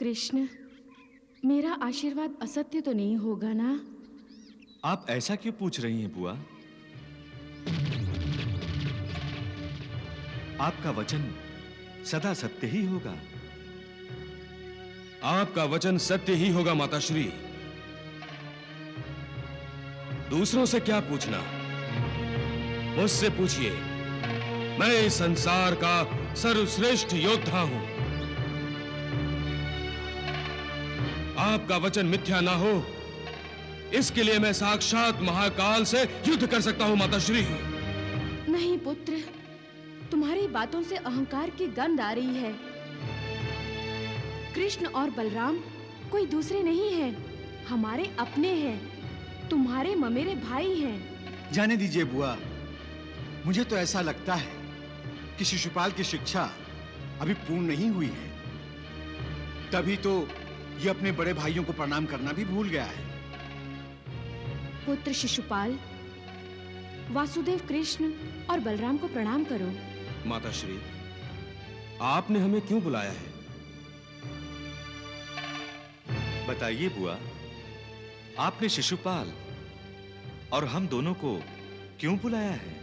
कृष्ण, मेरा आशीर्वाद असत्य तो नहीं होगा ना? आप ऐसा क्यों पूछ रही हैं बुआ? आपका वचन सदा सत्य ही होगा। आपका वचन सत्य ही होगा माताश्री। दूसरों से क्या पूछना, मुझसे पूछिए। मैं इस संसार का सर्वश्रेष्ठ योद्धा हूं। आपका वचन मिथ्या ना हो, इसके लिए मैं साक्षात महाकाल से युद्ध कर सकता हूं माताश्री। नहीं पुत्र, तुम्हारी बातों से अहंकार की गंध आ रही है। कृष्ण और बलराम कोई दूसरे नहीं हैं, हमारे अपने हैं, तुम्हारे ममेरे भाई हैं। जाने दीजिए बुआ, मुझे तो ऐसा लगता है कि शिशुपाल की शिक्षा अभी पूर्ण नहीं हुई है, तभी तो ये अपने बड़े भाइयों को प्रणाम करना भी भूल गया है। पुत्र शिशुपाल, वासुदेव, कृष्ण और बलराम को प्रणाम करो। माताश्री, आपने हमें क्यों बुलाया है? बताइए बुआ, आपने शिशुपाल और हम दोनों को क्यों बुलाया है?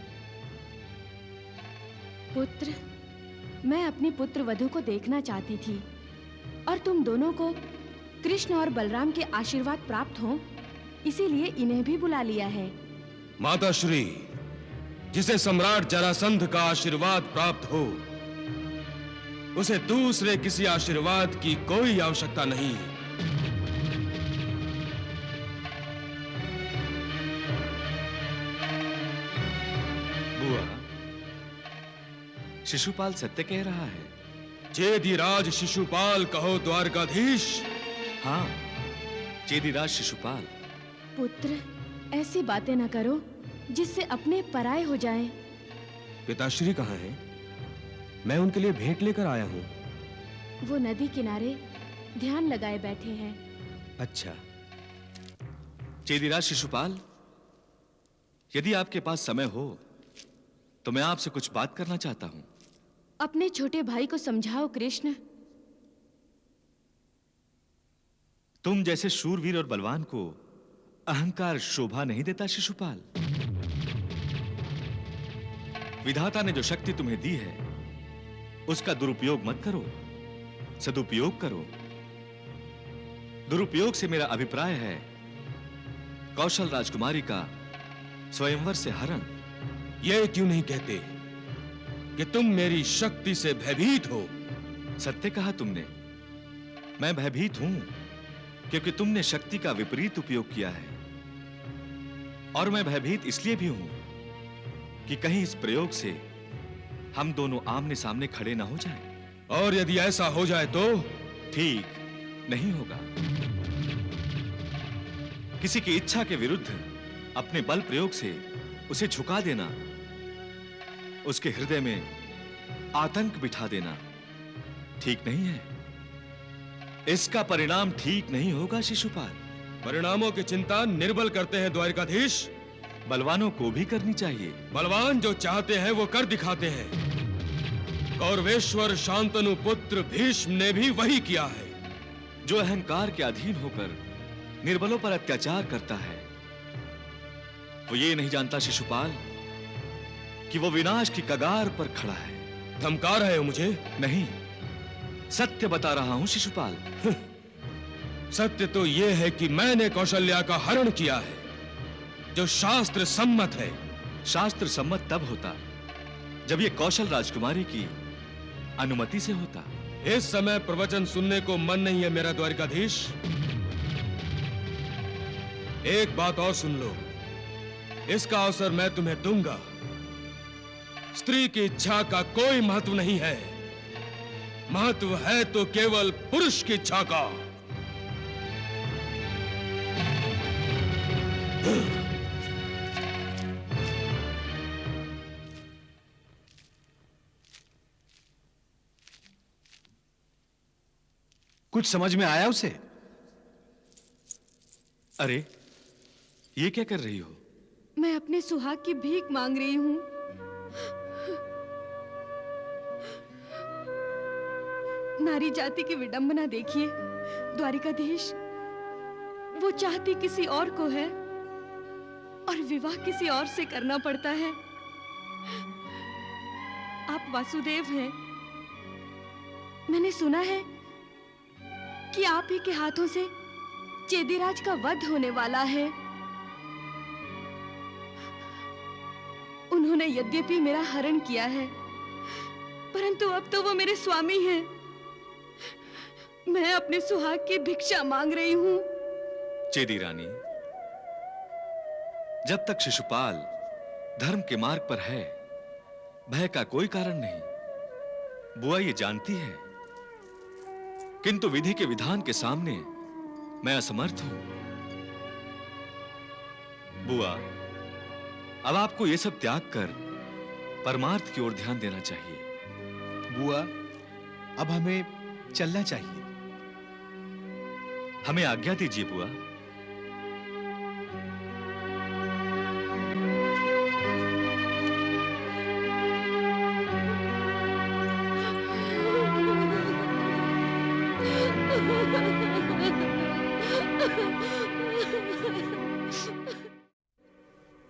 पुत्र, मैं अपनी पुत्र वधू को देखना चाहती थी और तुम दोनों को कृष्ण और बलराम के आशीर्वाद प्राप्त हो, इसीलिए इन्हें भी बुला लिया है। माताश्री, जिसे सम्राट जरासंध का आशीर्वाद प्राप्त हो, उसे दूसरे किसी आशीर्वाद की कोई आवश्यकता नहीं। बुआ, शिशुपाल सत्य कह रहा है। चेदिराज शिशुपाल कहो द्वारकाधीश। हाँ, चेदिराज शिशुपाल। पुत्र, ऐसी बातें न करो जिससे अपने पराये हो जाएं। पिताश्री कहाँ हैं? मैं उनके लिए भेंट लेकर आया हूँ। वो नदी किनारे ध्यान लगाए बैठे हैं। अच्छा, चेदिराज शिशुपाल, यदि आपके पास समय हो तो मैं आपसे कुछ बात करना चाहता हूं। अपने छोटे भाई को समझाओ कृष्ण। तुम जैसे शूरवीर और बलवान को अहंकार शोभा नहीं देता शिशुपाल। विधाता ने जो शक्ति तुम्हें दी है उसका दुरुपयोग मत करो, सदुपयोग करो। दुरुपयोग से मेरा अभिप्राय है कौशल राजकुमारी का स्वयंवर से हरण। यह क्यों नहीं कहते कि तुम मेरी शक्ति से भयभीत हो? सत्य कहा तुमने। मैं भयभीत हूं क्योंकि तुमने शक्ति का विपरीत उपयोग किया है, और मैं भयभीत इसलिए भी हूं कि कहीं इस प्रयोग से हम दोनों आमने सामने खड़े ना हो जाएं। और यदि ऐसा हो जाए तो? ठीक नहीं होगा। किसी की इच्छा के विरुद्ध अपने बल प्रयोग से उसे झुका देना, उसके हृदय में आतंक बिठा देना ठीक नहीं है। इसका परिणाम ठीक नहीं होगा शिशुपाल। परिणामों की चिंता निर्बल करते हैं द्वारकाधीश। बलवानों को भी करनी चाहिए। बलवान जो चाहते हैं वो कर दिखाते हैं। कौरवेश्वर शांतनु पुत्र भीष्म ने भी वही किया है। जो अहंकार के अधीन होकर निर्बलों पर अत्याचार करता है, वो ये नहीं जानता शिशुपाल कि वो विनाश की कगार पर खड़ा है। धमका रहे हो मुझे? नहीं, सत्य बता रहा हूं शिशुपाल। सत्य तो यह है कि मैंने कौशल्या का हरण किया है, जो शास्त्र सम्मत है। शास्त्र सम्मत तब होता जब ये कौशल राजकुमारी की अनुमति से होता। इस समय प्रवचन सुनने को मन नहीं है मेरा द्वारकाधीश। एक बात और सुन लो, इसका अवसर मैं तुम्हें दूंगा। स्त्री की इच्छा का कोई महत्व नहीं है, महत्व है तो केवल पुरुष की इच्छा का। कुछ समझ में आया उसे? अरे, ये क्या कर रही हो? मैं अपने सुहाग की भीख मांग रही हूँ। नारी जाति की विडंबना देखिए। द्वारिकाधीश, वो चाहती किसी और को है और विवाह किसी और से करना पड़ता है। आप वासुदेव हैं। मैंने सुना है कि आप ही के हाथों से चेदिराज का वध होने वाला है। उन्होंने यद्यपि मेरा हरण किया है, परंतु अब तो वो मेरे स्वामी हैं। मैं अपने सुहाग की भिक्षा मांग रही हूं। चेदी रानी, जब तक शिशुपाल धर्म के मार्ग पर है, भय का कोई कारण नहीं। बुआ ये जानती है, किंतु विधि के विधान के सामने मैं असमर्थ हूं। बुआ, अब आपको यह सब त्याग कर परमार्थ की ओर ध्यान देना चाहिए। बुआ, अब हमें चलना चाहिए। हमें आज्ञा दीजिए बुआ।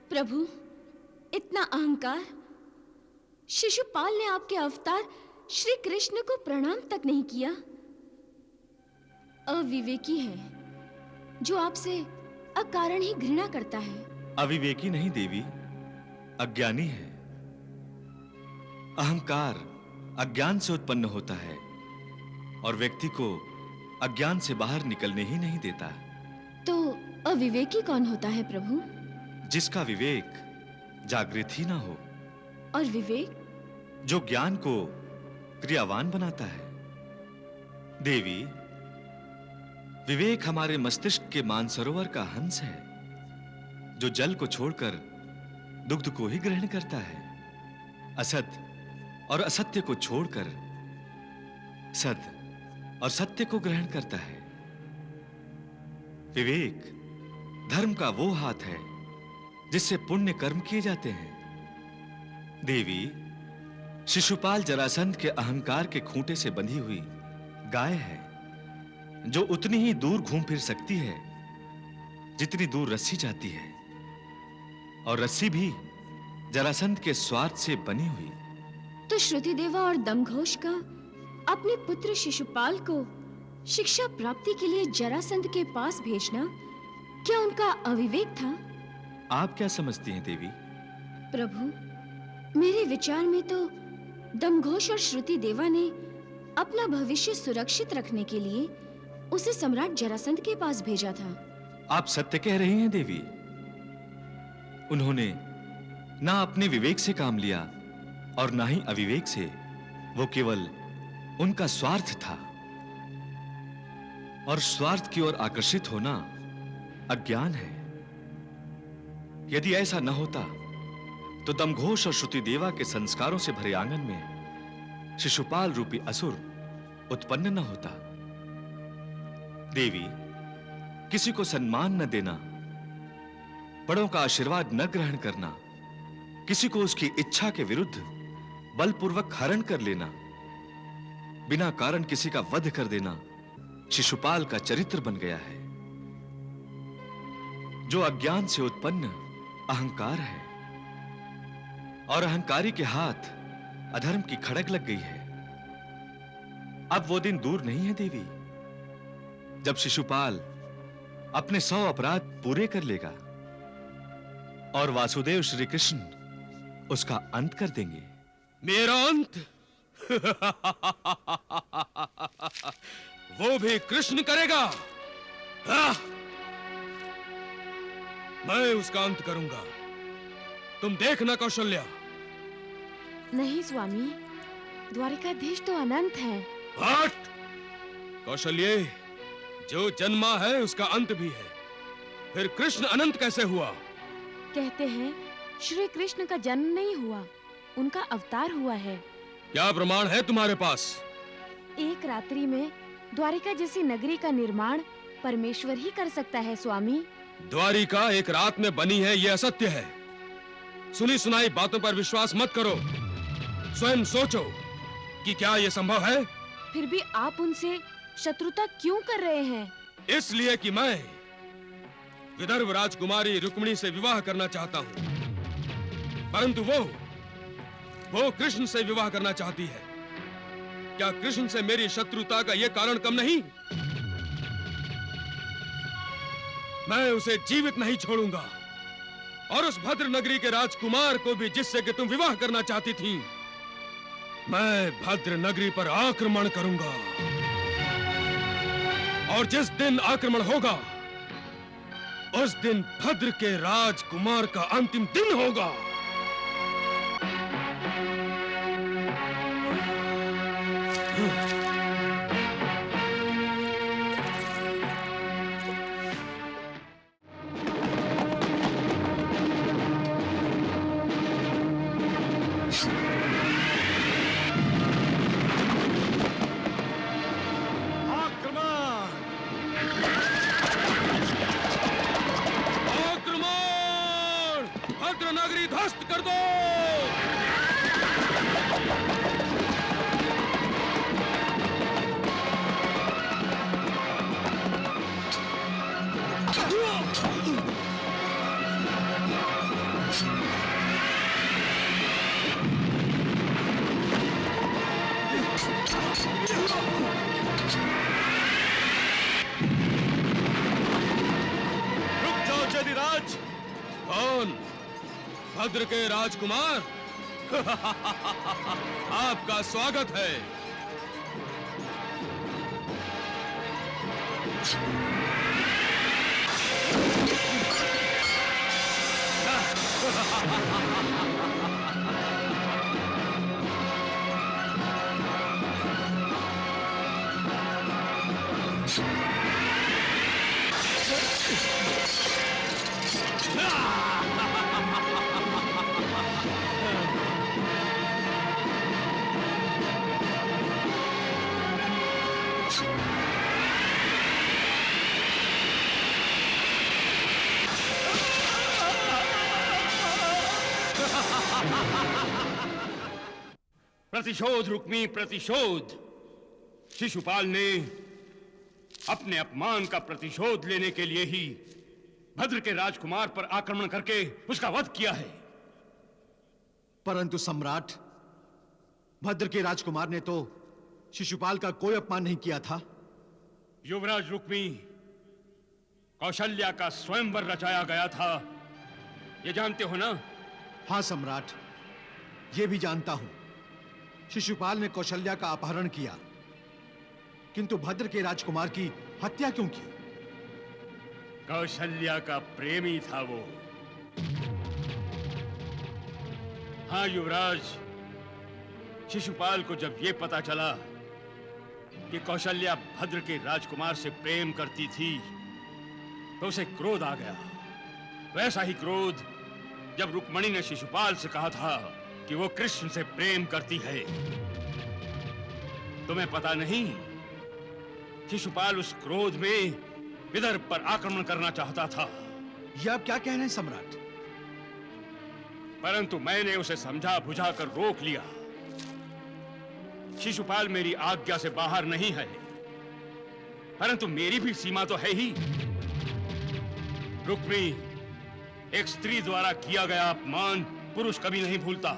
प्रभु, इतना अहंकार! शिशुपाल ने आपके अवतार श्री कृष्ण को प्रणाम तक नहीं किया। अविवेकी है जो आपसे अकारण ही घृणा करता है। अविवेकी नहीं देवी, अज्ञानी है। अहंकार अज्ञान से उत्पन्न होता है और व्यक्ति को अज्ञान से बाहर निकलने ही नहीं देता। तो अविवेकी कौन होता है प्रभु? जिसका विवेक जागृत ही ना हो। और विवेक? जो ज्ञान को क्रियावान बनाता है। देवी, विवेक हमारे मस्तिष्क के मानसरोवर का हंस है, जो जल को छोड़कर दुग्ध को ही ग्रहण करता है। असत और असत्य को छोड़कर सत और सत्य को ग्रहण करता है। विवेक धर्म का वो हाथ है जिससे पुण्य कर्म किए जाते हैं। देवी, शिशुपाल जरासंध के अहंकार के खूंटे से बंधी हुई गाय है, जो उतनी ही दूर घूम फिर सकती है जितनी दूर रस्सी जाती है, और रस्सी भी जरासंध के स्वार्थ से बनी हुई। तो श्रुति देवा और दमघोष का अपने पुत्र शिशुपाल को शिक्षा प्राप्ति के लिए जरासंध के पास भेजना क्या उनका अविवेक था? आप क्या समझती हैं देवी? प्रभु, मेरे विचार में तो दमघोष और श्रुति देवा ने अपना भविष्य सुरक्षित रखने के लिए उसे सम्राट जरासंध के पास भेजा था। आप सत्य कह रही हैं देवी। उन्होंने ना अपने विवेक से काम लिया और ना ही अविवेक से। वो केवल उनका स्वार्थ था, और स्वार्थ की ओर आकर्षित होना अज्ञान है। यदि ऐसा न होता तो दमघोष और श्रुति देवा के संस्कारों से भरे आंगन में शिशुपाल रूपी असुर उत्पन्न न होता। देवी, किसी को सम्मान न देना, बड़ों का आशीर्वाद न ग्रहण करना, किसी को उसकी इच्छा के विरुद्ध बलपूर्वक हरण कर लेना, बिना कारण किसी का वध कर देना शिशुपाल का चरित्र बन गया है। जो अज्ञान से उत्पन्न अहंकार है, और अहंकारी के हाथ अधर्म की खड़क लग गई है। अब वो दिन दूर नहीं है देवी, जब शिशुपाल अपने 100 अपराध पूरे कर लेगा और वासुदेव श्री कृष्ण उसका अंत कर देंगे। मेरा अंत? वो भी कृष्ण करेगा? हाँ? मैं उसका अंत करूंगा, तुम देखना कौशल्या। नहीं स्वामी, द्वारिकाधीश तो अनंत है। हट! कौशल्ये, जो जन्मा है उसका अंत भी है, फिर कृष्ण अनंत कैसे हुआ? कहते हैं श्री कृष्ण का जन्म नहीं हुआ, उनका अवतार हुआ है। क्या प्रमाण है तुम्हारे पास? एक रात्रि में द्वारिका जैसी नगरी का निर्माण परमेश्वर ही कर सकता है स्वामी। द्वारिका एक रात में बनी है, यह असत्य है। सुनी सुनाई बातों पर विश्वास मत करो, स्वयं सोचो कि क्या यह संभव है। फिर भी आप उनसे शत्रुता क्यों कर रहे हैं? इसलिए कि मैं विदर्भ राजकुमारी रुक्मिणी से विवाह करना चाहता हूं, परंतु वो कृष्ण से विवाह करना चाहती है। क्या कृष्ण से मेरी शत्रुता का यह कारण कम नहीं? मैं उसे जीवित नहीं छोड़ूंगा, और उस भद्र नगरी के राजकुमार को भी जिससे कि तुम विवाह करना चाहती थी, मैं भद्र नगरी पर आक्रमण करूंगा। और जिस दिन आक्रमण होगा, उस दिन भद्र के राजकुमार का अंतिम दिन होगा। नगरी ध्वस्त कर दो। रुक जाओ जदिराज। कौन? भद्र के राजकुमार। आपका स्वागत है। प्रतिशोध रुक्मी, प्रतिशोध। शिशुपाल ने अपने अपमान का प्रतिशोध लेने के लिए ही भद्र के राजकुमार पर आक्रमण करके उसका वध किया है। परंतु सम्राट, भद्र के राजकुमार ने तो शिशुपाल का कोई अपमान नहीं किया था। युवराज रुक्मी, कौशल्या का स्वयंवर रचाया गया था, ये जानते हो ना? हाँ सम्राट, ये भी जानता हूं। शिशुपाल ने कौशल्या का अपहरण किया, किंतु भद्र के राजकुमार की हत्या क्यों की? कौशल्या का प्रेमी था वो। हाँ युवराज, शिशुपाल को जब ये पता चला कि कौशल्या भद्र के राजकुमार से प्रेम करती थी, तो उसे क्रोध आ गया। वैसा ही क्रोध जब रुक्मिणी ने शिशुपाल से कहा था कि वो कृष्ण से प्रेम करती है। तुम्हें पता नहीं, शिशुपाल उस क्रोध में विदर्भ पर आक्रमण करना चाहता था। ये आप क्या कह रहे हैं सम्राट? परंतु मैंने उसे समझा बुझा कर रोक लिया। शिशुपाल मेरी आज्ञा से बाहर नहीं है, परंतु मेरी भी सीमा तो है ही। रुक्मी, एक स्त्री द्वारा किया गया अपमान पुरुष कभी नहीं भूलता।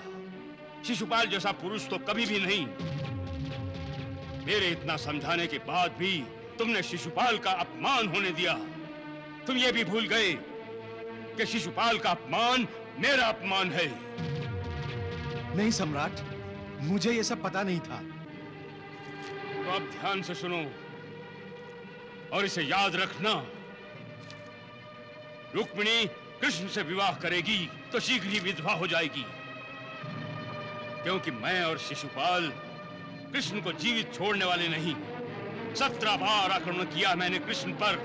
शिशुपाल जैसा पुरुष तो कभी भी नहीं। मेरे इतना समझाने के बाद भी तुमने शिशुपाल का अपमान होने दिया। तुम ये भी भूल गए कि शिशुपाल का अपमान मेरा अपमान है। नहीं सम्राट, मुझे ये सब पता नहीं था। तो अब ध्यान से सुनो और इसे याद रखना। रुक्मिणी कृष्ण से विवाह करेगी तो शीघ्र ही विधवा हो जाएगी, क्योंकि मैं और शिशुपाल कृष्ण को जीवित छोड़ने वाले नहीं। 17 बार आक्रमण किया मैंने कृष्ण पर,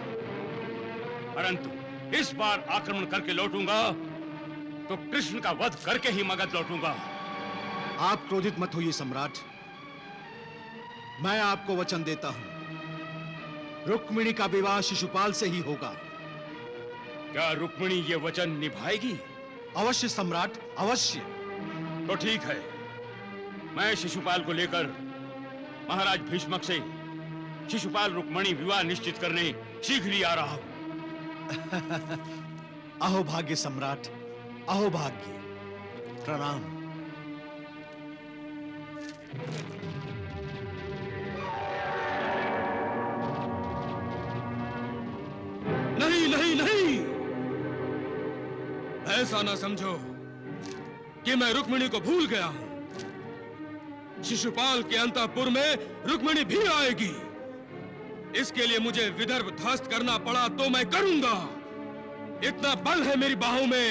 परंतु इस बार आक्रमण करके लौटूंगा तो कृष्ण का वध करके ही मगध लौटूंगा। आप क्रोधित मत होइए सम्राट। मैं आपको वचन देता हूं, रुक्मिणी का विवाह शिशुपाल से ही होगा। क्या रुक्मिणी ये वचन निभाएगी? अवश्य सम्राट, अवश्य। तो ठीक है, मैं शिशुपाल को लेकर महाराज भीष्मक से शिशुपाल रुक्मणी विवाह निश्चित करने शीघ्र ही आ रहा हूं। अहो भाग्य सम्राट, अहो भाग्य। प्रणाम। नहीं नहीं नहीं, ऐसा ना समझो कि मैं रुक्मिणी को भूल गया हूं। शिशुपाल के अंतःपुर में रुक्मिणी भी आएगी। इसके लिए मुझे विदर्भ ध्वस्त करना पड़ा तो मैं करूंगा। इतना बल है मेरी बाहों में।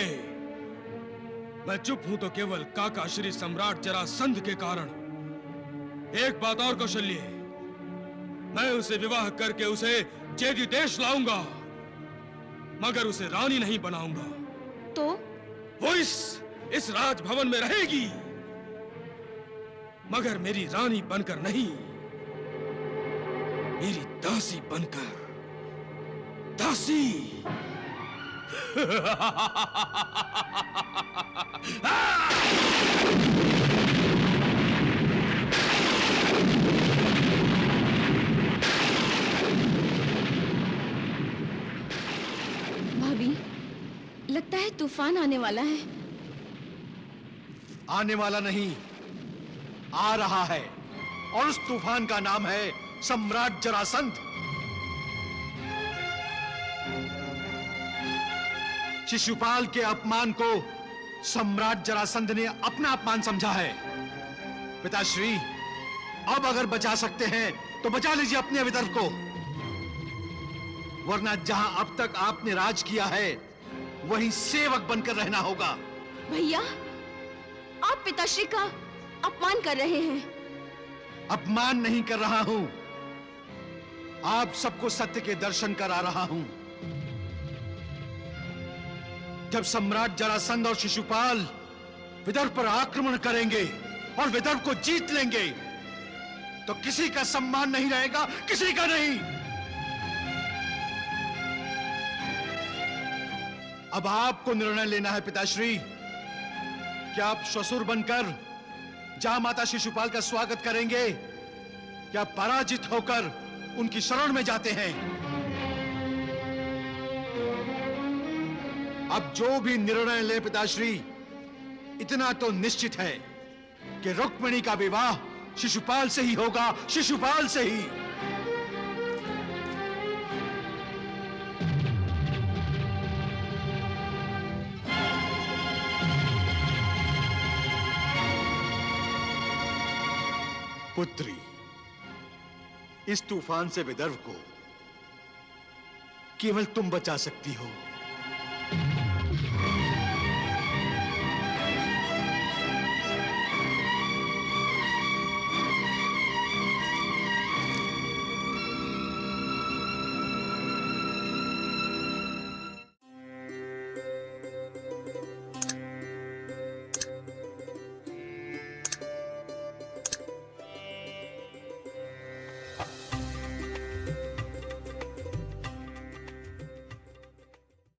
मैं चुप हूं तो केवल काका श्री सम्राट जरासंध के कारण। एक बात और कौशल्य, मैं उसे विवाह करके उसे चेदी देश लाऊंगा, मगर उसे रानी नहीं बनाऊंगा। तो वो इस राजभवन में रहेगी, मगर मेरी रानी बनकर नहीं, मेरी दासी बनकर। दासी। भाभी, लगता है तूफान आने वाला है। आने वाला नहीं, आ रहा है, और उस तूफान का नाम है सम्राट जरासंध। शिशुपाल के अपमान को सम्राट जरासंध ने अपना अपमान समझा है। पिताश्री, अब अगर बचा सकते हैं तो बचा लीजिए अपने विदर्भ को, वरना जहां अब तक आपने राज किया है वहीं सेवक बनकर रहना होगा। भैया, आप पिताश्री का अपमान कर रहे हैं। अपमान नहीं कर रहा हूं, आप सबको सत्य के दर्शन करा रहा हूं। जब सम्राट जरासंध और शिशुपाल विदर्भ पर आक्रमण करेंगे और विदर्भ को जीत लेंगे, तो किसी का सम्मान नहीं रहेगा, किसी का नहीं। अब आपको निर्णय लेना है पिताश्री, क्या आप ससुर बनकर जहां माता शिशुपाल का स्वागत करेंगे, या पराजित होकर उनकी शरण में जाते हैं। अब जो भी निर्णय ले पिताश्री, इतना तो निश्चित है कि रुक्मिणी का विवाह शिशुपाल से ही होगा, शिशुपाल से ही। पुत्री, इस तूफान से विदर्भ को केवल तुम बचा सकती हो।